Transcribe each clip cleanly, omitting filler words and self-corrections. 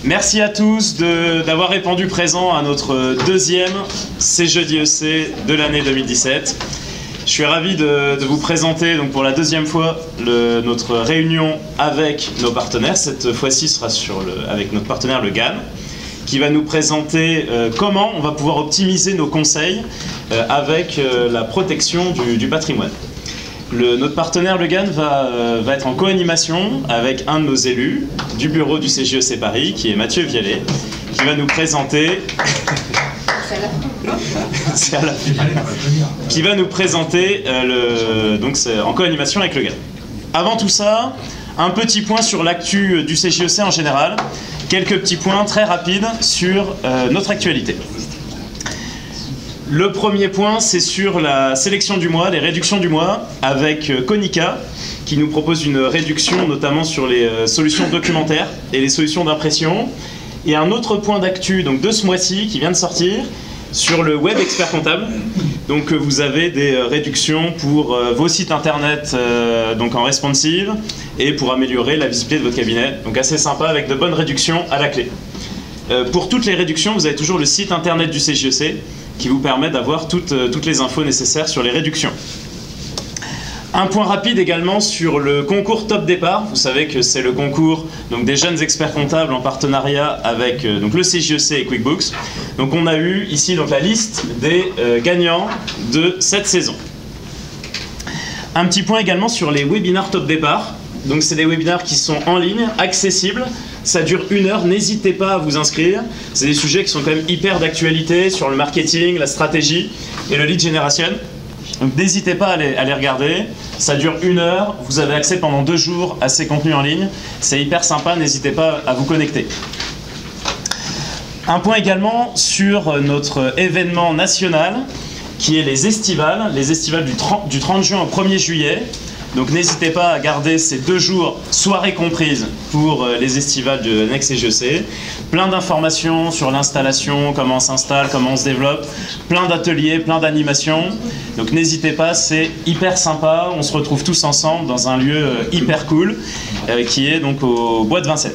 Merci à tous d'avoir répondu présent à notre deuxième C'est Jeudi EC de l'année 2017. Je suis ravi de vous présenter donc pour la deuxième fois notre réunion avec nos partenaires. Cette fois-ci sera avec notre partenaire le GAN, qui va nous présenter comment on va pouvoir optimiser nos conseils avec la protection du patrimoine. Notre partenaire le GAN va être en co-animation avec un de nos élus du bureau du CJEC Paris, qui est Mathieu Vialet, qui va nous présenter qui va nous présenter donc en co-animation avec le GAN. Avant tout ça, un petit point sur l'actu du CJEC en général, quelques petits points très rapides sur notre actualité. Le premier point, c'est sur la sélection du mois, les réductions du mois, avec Konica, qui nous propose une réduction notamment sur les solutions documentaires et les solutions d'impression. Et un autre point d'actu donc de ce mois-ci qui vient de sortir, sur le web expert comptable. Donc vous avez des réductions pour vos sites internet donc en responsive et pour améliorer la visibilité de votre cabinet. Donc assez sympa avec de bonnes réductions à la clé. Pour toutes les réductions, vous avez toujours le site internet du CJEC qui vous permet d'avoir toutes les infos nécessaires sur les réductions. Un point rapide également sur le concours Top Départ. Vous savez que c'est le concours donc, des jeunes experts comptables en partenariat avec donc, le CJEC et QuickBooks. Donc on a eu ici donc, la liste des gagnants de cette saison. Un petit point également sur les webinaires Top Départ. Donc c'est des webinaires qui sont en ligne, accessibles. Ça dure 1 heure, n'hésitez pas à vous inscrire. C'est des sujets qui sont quand même hyper d'actualité sur le marketing, la stratégie et le lead generation. Donc n'hésitez pas à les regarder. Ça dure 1 heure, vous avez accès pendant 2 jours à ces contenus en ligne. C'est hyper sympa, n'hésitez pas à vous connecter. Un point également sur notre événement national qui est les estivales du 30 juin au 1er juillet. Donc n'hésitez pas à garder ces 2 jours, soirées comprises, pour les estivales de Next CJEC. Plein d'informations sur l'installation, comment on s'installe, comment on se développe, plein d'ateliers, plein d'animations. Donc n'hésitez pas, c'est hyper sympa, on se retrouve tous ensemble dans un lieu hyper cool, qui est donc au Bois de Vincennes.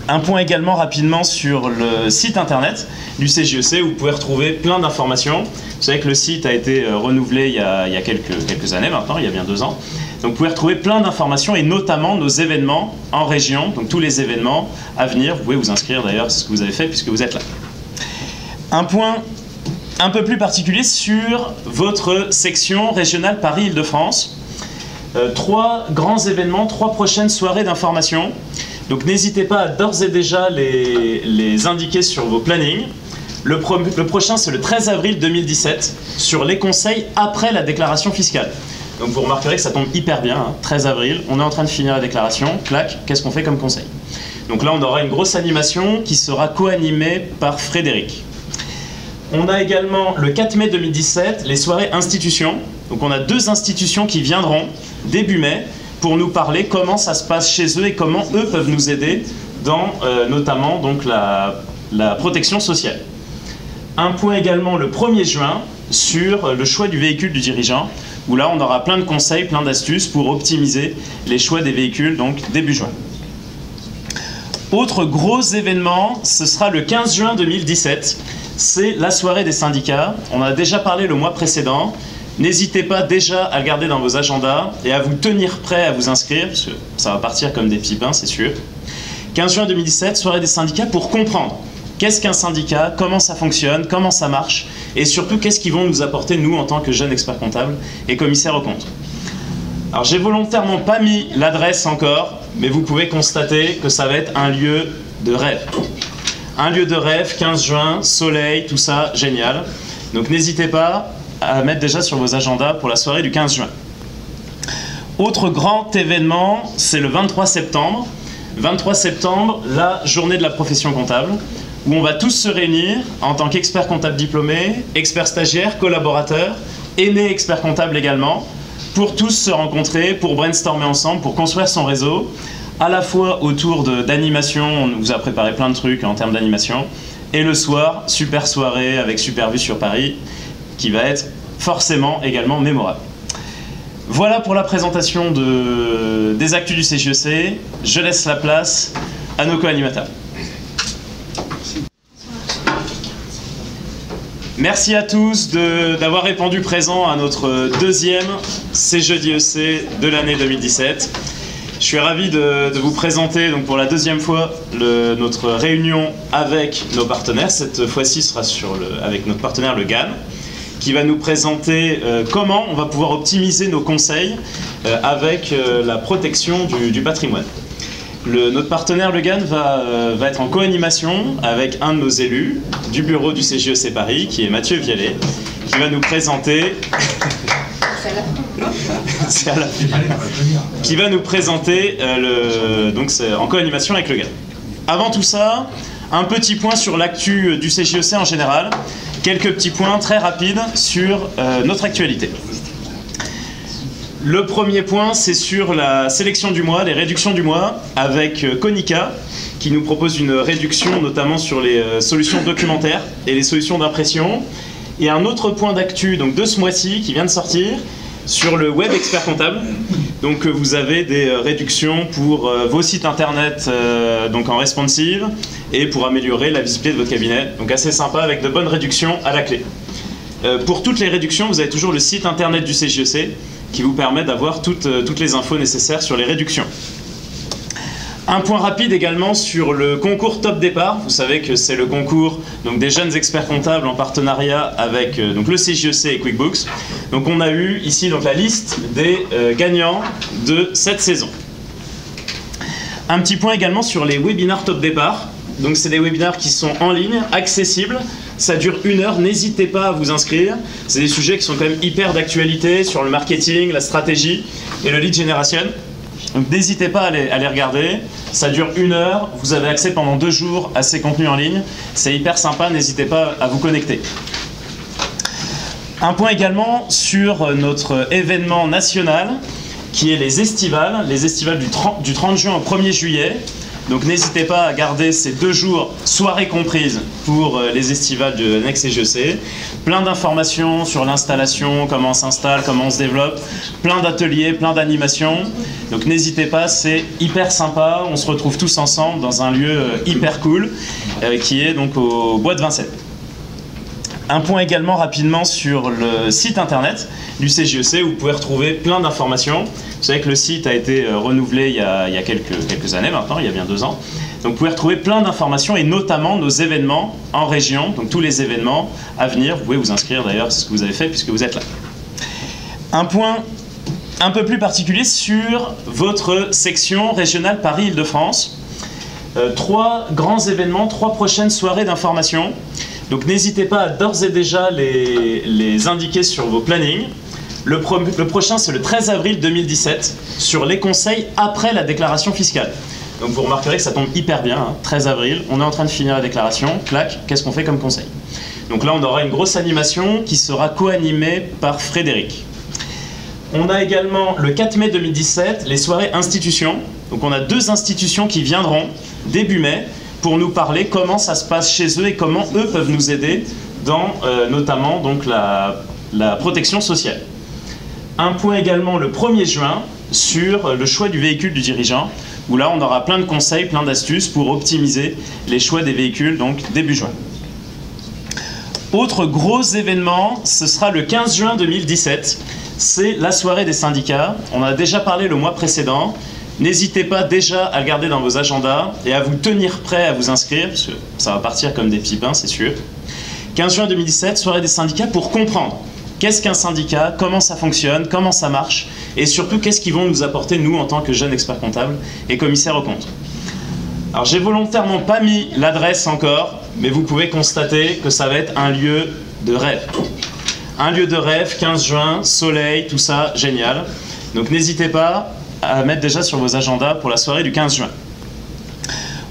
Un point également rapidement sur le site internet du CJEC où vous pouvez retrouver plein d'informations. Vous savez que le site a été renouvelé il y a quelques années maintenant, il y a bien 2 ans. Donc vous pouvez retrouver plein d'informations et notamment nos événements en région, donc tous les événements à venir. Vous pouvez vous inscrire d'ailleurs, c'est ce que vous avez fait puisque vous êtes là. Un point un peu plus particulier sur votre section régionale Paris-Île-de-France. 3 grands événements, 3 prochaines soirées d'information. Donc n'hésitez pas à d'ores et déjà les indiquer sur vos plannings. Le prochain, c'est le 13 avril 2017, sur les conseils après la déclaration fiscale. Donc vous remarquerez que ça tombe hyper bien, hein. 13 avril, on est en train de finir la déclaration, clac, qu'est-ce qu'on fait comme conseil? Donc là, on aura une grosse animation qui sera co-animée par Frédéric. On a également le 4 mai 2017, les soirées institutions. Donc on a 2 institutions qui viendront début mai, pour nous parler comment ça se passe chez eux et comment eux peuvent nous aider dans notamment donc, la protection sociale. Un point également le 1er juin sur le choix du véhicule du dirigeant, où là on aura plein de conseils, plein d'astuces pour optimiser les choix des véhicules, donc début juin. Autre gros événement, ce sera le 15 juin 2017, c'est la soirée des syndicats. On en a déjà parlé le mois précédent. N'hésitez pas déjà à le garder dans vos agendas et à vous tenir prêt à vous inscrire, parce que ça va partir comme des petits pains, c'est sûr. 15 juin 2017, soirée des syndicats pour comprendre qu'est-ce qu'un syndicat, comment ça fonctionne, comment ça marche, et surtout qu'est-ce qu'ils vont nous apporter, nous, en tant que jeunes experts comptables et commissaires aux comptes. Alors, j'ai volontairement pas mis l'adresse encore, mais vous pouvez constater que ça va être un lieu de rêve. Un lieu de rêve, 15 juin, soleil, tout ça, génial. Donc, n'hésitez pas à mettre déjà sur vos agendas pour la soirée du 15 juin. Autre grand événement, c'est le 23 septembre. 23 septembre, la journée de la profession comptable, où on va tous se réunir en tant qu'experts comptables diplômés, experts stagiaires, collaborateurs, aînés experts comptables également, pour tous se rencontrer, pour brainstormer ensemble, pour construire son réseau, à la fois autour d'animation, on vous a préparé plein de trucs en termes d'animation, et le soir, super soirée avec super vue sur Paris, qui va être forcément également mémorable. Voilà pour la présentation des actus du CJEC. Je laisse la place à nos co-animateurs. Merci à tous d'avoir répondu présent à notre deuxième C'est Jeudi EC de l'année 2017. Je suis ravi de vous présenter donc pour la deuxième fois notre réunion avec nos partenaires. Cette fois-ci sera avec notre partenaire le GAN, qui va nous présenter comment on va pouvoir optimiser nos conseils avec la protection du patrimoine. Notre partenaire le GAN va être en co-animation avec un de nos élus du bureau du CJEC Paris, qui est Mathieu Vialet, qui va nous présenter... qui va nous présenter donc c'est en co-animation avec le GAN. Avant tout ça, un petit point sur l'actu du CJEC en général, quelques petits points très rapides sur notre actualité. Le premier point, c'est sur la sélection du mois, les réductions du mois, avec Konica, qui nous propose une réduction notamment sur les solutions documentaires et les solutions d'impression. Et un autre point d'actu donc de ce mois-ci qui vient de sortir, sur le web expert comptable. Donc vous avez des réductions pour vos sites internet donc en responsive et pour améliorer la visibilité de votre cabinet. Donc assez sympa avec de bonnes réductions à la clé. Pour toutes les réductions, vous avez toujours le site internet du CJEC qui vous permet d'avoir toutes les infos nécessaires sur les réductions. Un point rapide également sur le concours Top Départ. Vous savez que c'est le concours donc, des jeunes experts comptables en partenariat avec donc, le CJEC et QuickBooks. Donc on a eu ici donc, la liste des gagnants de cette saison. Un petit point également sur les webinaires Top Départ. Donc c'est des webinaires qui sont en ligne, accessibles. Ça dure 1 heure, n'hésitez pas à vous inscrire. C'est des sujets qui sont quand même hyper d'actualité sur le marketing, la stratégie et le lead generation. Donc n'hésitez pas à les regarder. Ça dure 1 heure, vous avez accès pendant 2 jours à ces contenus en ligne. C'est hyper sympa, n'hésitez pas à vous connecter. Un point également sur notre événement national qui est les estivales du 30 juin au 1er juillet. Donc n'hésitez pas à garder ces 2 jours, soirées comprises, pour les estivales de Next CJEC. Plein d'informations sur l'installation, comment on s'installe, comment on se développe, plein d'ateliers, plein d'animations. Donc n'hésitez pas, c'est hyper sympa, on se retrouve tous ensemble dans un lieu hyper cool qui est donc au Bois de Vincennes. Un point également rapidement sur le site internet du CJEC où vous pouvez retrouver plein d'informations. Vous savez que le site a été renouvelé il y a quelques années maintenant, il y a bien 2 ans. Donc vous pouvez retrouver plein d'informations et notamment nos événements en région, donc tous les événements à venir. Vous pouvez vous inscrire d'ailleurs, c'est ce que vous avez fait puisque vous êtes là. Un point un peu plus particulier sur votre section régionale Paris-Île-de-France. 3 grands événements, 3 prochaines soirées d'information. Donc n'hésitez pas à d'ores et déjà les indiquer sur vos plannings. Le prochain, c'est le 13 avril 2017, sur les conseils après la déclaration fiscale. Donc vous remarquerez que ça tombe hyper bien, hein. 13 avril, on est en train de finir la déclaration, clac, qu'est-ce qu'on fait comme conseil? Donc là, on aura une grosse animation qui sera co-animée par Frédéric. On a également le 4 mai 2017, les soirées institutions. Donc on a 2 institutions qui viendront début mai, pour nous parler comment ça se passe chez eux et comment eux peuvent nous aider dans notamment donc, la protection sociale. Un point également le 1er juin sur le choix du véhicule du dirigeant, où là on aura plein de conseils, plein d'astuces pour optimiser les choix des véhicules, donc début juin. Autre gros événement, ce sera le 15 juin 2017, c'est la soirée des syndicats. On en a déjà parlé le mois précédent. N'hésitez pas déjà à le garder dans vos agendas et à vous tenir prêt à vous inscrire, parce que ça va partir comme des petits pains, c'est sûr. 15 juin 2017, soirée des syndicats pour comprendre qu'est-ce qu'un syndicat, comment ça fonctionne, comment ça marche, et surtout qu'est-ce qu'ils vont nous apporter, nous, en tant que jeunes experts comptables et commissaires aux comptes. Alors, j'ai volontairement pas mis l'adresse encore, mais vous pouvez constater que ça va être un lieu de rêve. Un lieu de rêve, 15 juin, soleil, tout ça, génial. Donc, n'hésitez pas à mettre déjà sur vos agendas pour la soirée du 15 juin.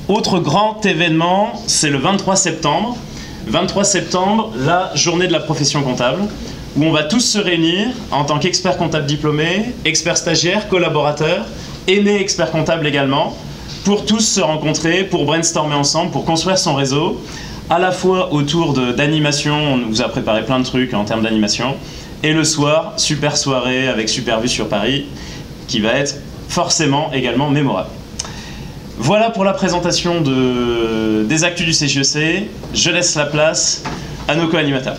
Autre grand événement, c'est le 23 septembre. 23 septembre, la journée de la profession comptable, où on va tous se réunir en tant qu'experts comptables diplômés, experts stagiaires, collaborateurs, aînés experts comptables également, pour tous se rencontrer, pour brainstormer ensemble, pour construire son réseau, à la fois autour d'animation, on vous a préparé plein de trucs en termes d'animation, et le soir, super soirée avec super vue sur Paris, qui va être forcément également mémorable. Voilà pour la présentation des actus du CJEC. Je laisse la place à nos co-animateurs.